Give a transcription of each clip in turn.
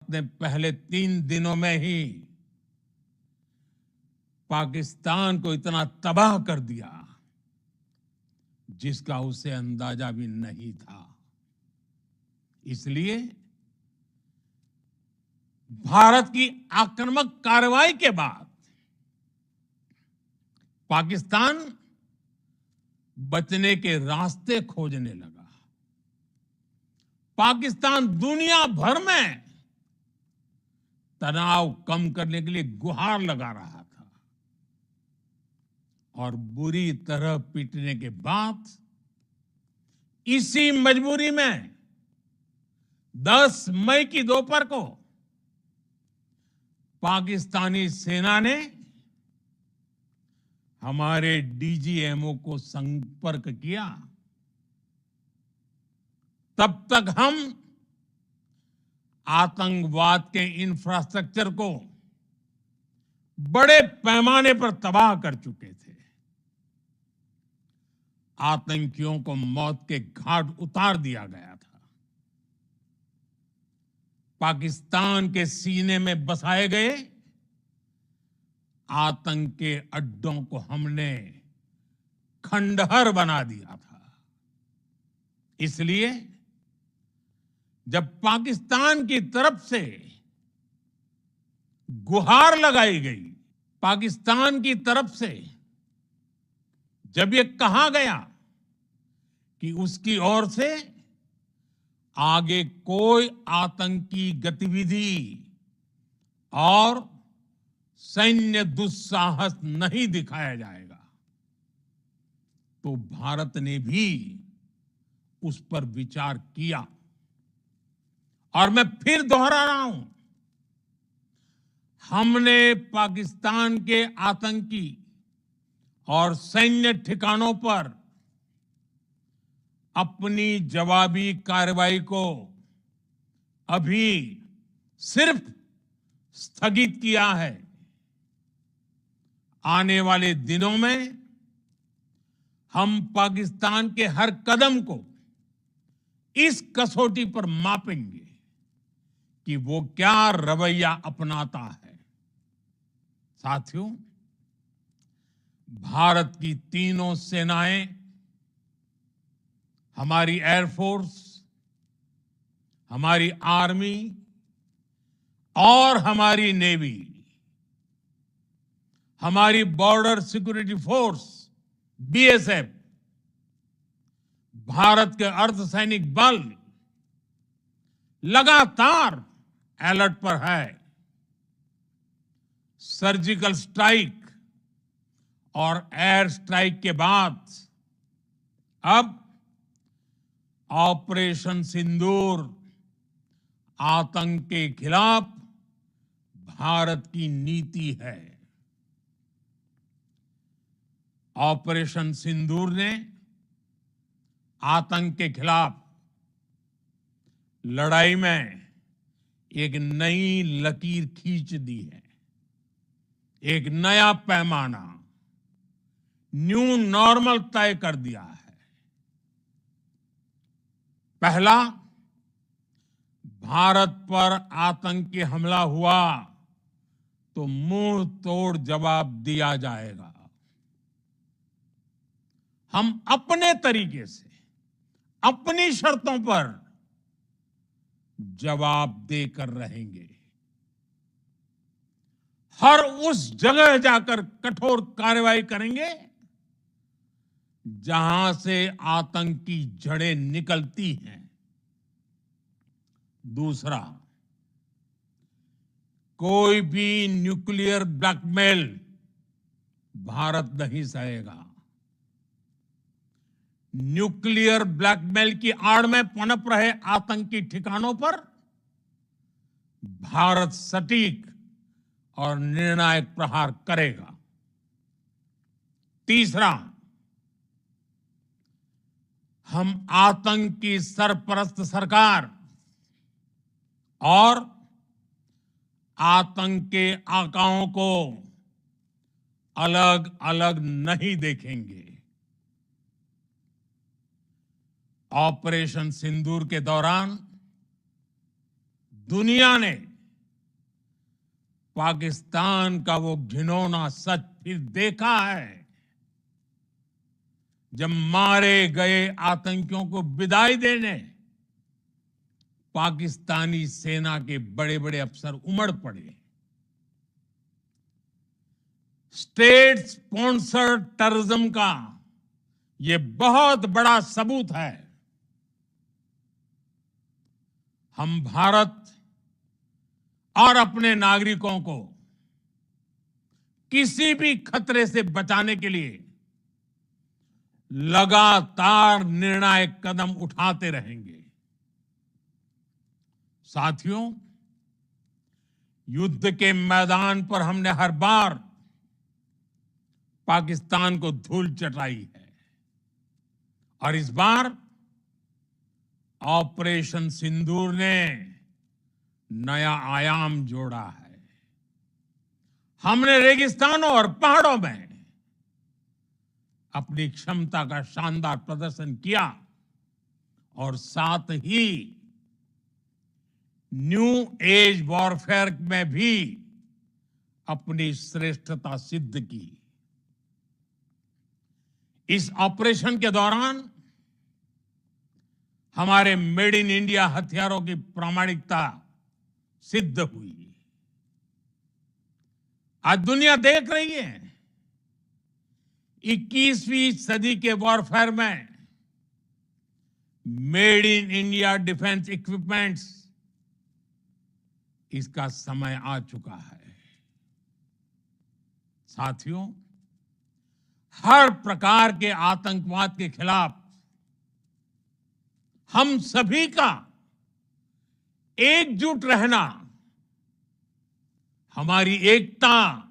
ने पहले 3 दिनों में ही पाकिस्तान को इतना तबाह कर दिया जिसका उसे अंदाजा भी नहीं था। इसलिए भारत की आक्रामक कार्रवाई के बाद पाकिस्तान बचने के रास्ते खोजने लगा। पाकिस्तान दुनिया भर में तनाव कम करने के लिए गुहार लगा रहा था और बुरी तरह पीटने के बाद इसी मजबूरी में 10 मई की दोपहर को पाकिस्तानी सेना ने हमारे डीजीएमओ को संपर्क किया। तब तक हम आतंकवाद के इंफ्रास्ट्रक्चर को बड़े पैमाने पर तबाह कर चुके थे। आतंकियों को मौत के घाट उतार दिया गया था। पाकिस्तान के सीने में बसाए गए आतंक के अड्डों को हमने खंडहर बना दिया था। इसलिए जब पाकिस्तान की तरफ से गुहार लगाई गई, पाकिस्तान की तरफ से जब ये कहा गया कि उसकी ओर से आगे कोई आतंकी गतिविधि और सैन्य दुस्साहस नहीं दिखाया जाएगा, तो भारत ने भी उस पर विचार किया। और मैं फिर दोहरा रहा हूं, हमने पाकिस्तान के आतंकी और सैन्य ठिकानों पर अपनी जवाबी कार्रवाई को अभी सिर्फ स्थगित किया है। आने वाले दिनों में हम पाकिस्तान के हर कदम को इस कसौटी पर मापेंगे कि वो क्या रवैया अपनाता है। साथियों, भारत की तीनों सेनाएं, हमारी एयरफोर्स, हमारी आर्मी और हमारी नेवी, हमारी border security force BSF, Bharat के अर्धसैनिक बल लगातार अलर्ट पर है। सर्जिकल स्ट्राइक और एयर स्ट्राइक के बाद अब ऑपरेशन सिंदूर आतंक के खिलाफ भारत की नीति है। ऑपरेशन सिंदूर ने आतंक के खिलाफ लड़ाई में एक नई लकीर खींच दी है। एक नया पैमाना, न्यू नॉर्मल तय कर दिया है। पहला, भारत पर आतंकी हमला हुआ तो मुंह तोड़ जवाब दिया जाएगा। हम अपने तरीके से, अपनी शर्तों पर जवाब देकर रहेंगे। हर उस जगह जाकर कठोर कार्रवाई करेंगे जहां से आतंक की जड़ें निकलती हैं। दूसरा, कोई भी न्यूक्लियर ब्लैकमेल भारत नहीं सहेगा। न्यूक्लियर ब्लैकमेल की आड़ में पनप रहे आतंकी ठिकानों पर भारत सटीक और निर्णायक प्रहार करेगा। तीसरा, हम आतंक की सरपरस्त सरकार और आतंक के आकाओं को अलग अलग नहीं देखेंगे। ऑपरेशन सिंदूर के दौरान दुनिया ने पाकिस्तान का वो घिनौना सच फिर देखा है जब मारे गए आतंकियों को विदाई देने पाकिस्तानी सेना के बड़े बड़े अफसर उमड़ पड़े। स्टेट स्पॉन्सर्ड टेररिज्म का ये बहुत बड़ा सबूत है। हम भारत और अपने नागरिकों को किसी भी खतरे से बचाने के लिए लगातार निर्णायक कदम उठाते रहेंगे। साथियों, युद्ध के मैदान पर हमने हर बार पाकिस्तान को धूल चटाई है और इस बार ऑपरेशन सिंदूर ने नया आयाम जोड़ा है। हमने रेगिस्तानों और पहाड़ों में अपनी क्षमता का शानदार प्रदर्शन किया और साथ ही न्यू एज वॉरफेयर में भी अपनी श्रेष्ठता सिद्ध की। इस ऑपरेशन के दौरान हमारे मेड इन इंडिया हथियारों की प्रामाणिकता सिद्ध हुई। आज दुनिया देख रही है 21वीं सदी के वॉरफेयर में made in India defence equipments, इसका समय आ चुका है। साथियों, हर प्रकार के आतंकवाद के खिलाफ हम सभी का एकजुट रहना, हमारी एकता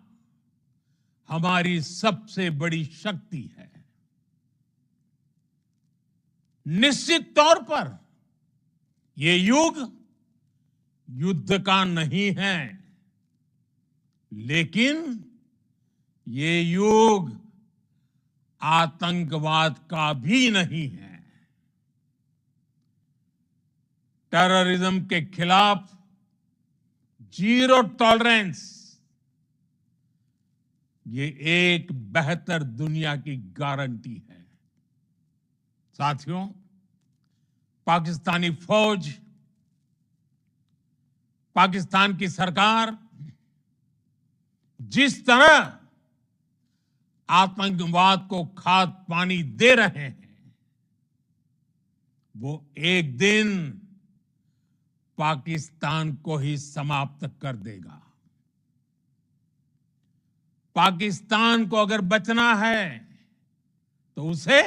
हमारी सबसे बड़ी शक्ति है। निश्चित तौर पर ये युग युद्ध का नहीं है, लेकिन ये युग आतंकवाद का भी नहीं है। टेररिज्म के खिलाफ जीरो टॉलरेंस, ये एक बेहतर दुनिया की गारंटी है। साथियों, पाकिस्तानी फौज, पाकिस्तान की सरकार जिस तरह आतंकवाद को खाद पानी दे रहे हैं, वो एक दिन पाकिस्तान को ही समाप्त कर देगा। पाकिस्तान को अगर बचना है तो उसे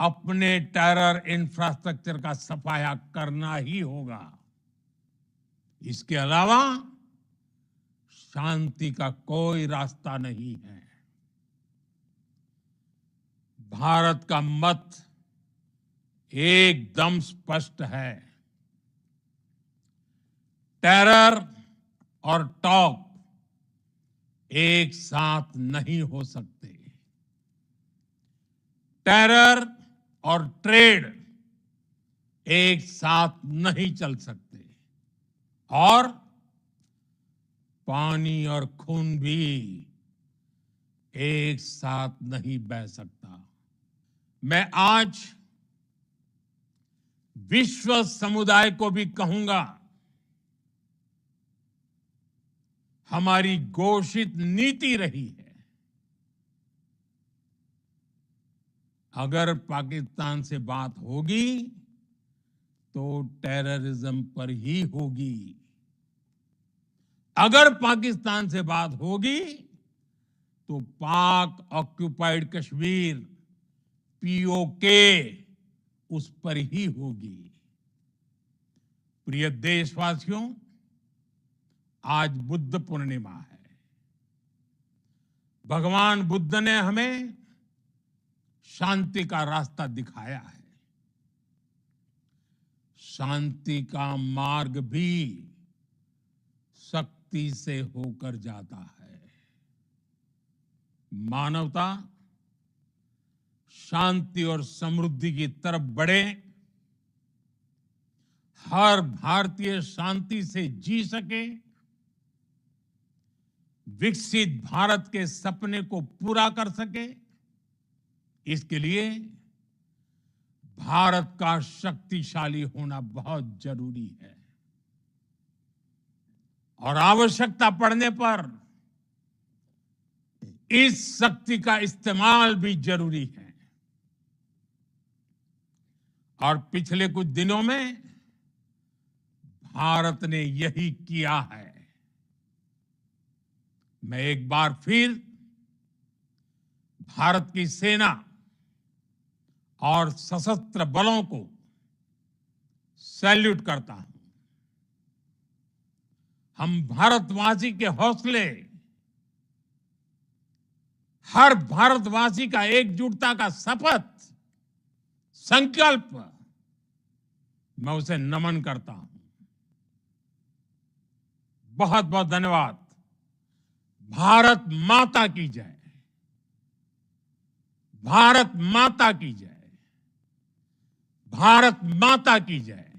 अपने टेरर इंफ्रास्ट्रक्चर का सफाया करना ही होगा। इसके अलावा शांति का कोई रास्ता नहीं है। भारत का मत एकदम स्पष्ट है। टेरर और टॉप एक साथ नहीं हो सकते। टेरर और ट्रेड एक साथ नहीं चल सकते और पानी और खून भी एक साथ नहीं बह सकता। मैं आज विश्व समुदाय को भी कहूंगा, हमारी घोषित नीति रही है, अगर पाकिस्तान से बात होगी तो टेररिज्म पर ही होगी। अगर पाकिस्तान से बात होगी तो पाक ऑक्युपाइड कश्मीर, पीओके, उस पर ही होगी। प्रिय देशवासियों, आज बुद्ध पूर्णिमा है। भगवान बुद्ध ने हमें शांति का रास्ता दिखाया है। शांति का मार्ग भी शक्ति से होकर जाता है। मानवता शांति और समृद्धि की तरफ बढ़े, हर भारतीय शांति से जी सके, विकसित भारत के सपने को पूरा कर सके, इसके लिए भारत का शक्तिशाली होना बहुत जरूरी है और आवश्यकता पड़ने पर इस शक्ति का इस्तेमाल भी जरूरी है। और पिछले कुछ दिनों में भारत ने यही किया है। मैं एक बार फिर भारत की सेना और सशस्त्र बलों को सैल्यूट करता हूं। हम भारतवासी के हौसले, हर भारतवासी का एकजुटता का शपथ, संकल्प, मैं उसे नमन करता हूं। बहुत बहुत धन्यवाद। भारत माता की जय। भारत माता की जय। भारत माता की जय।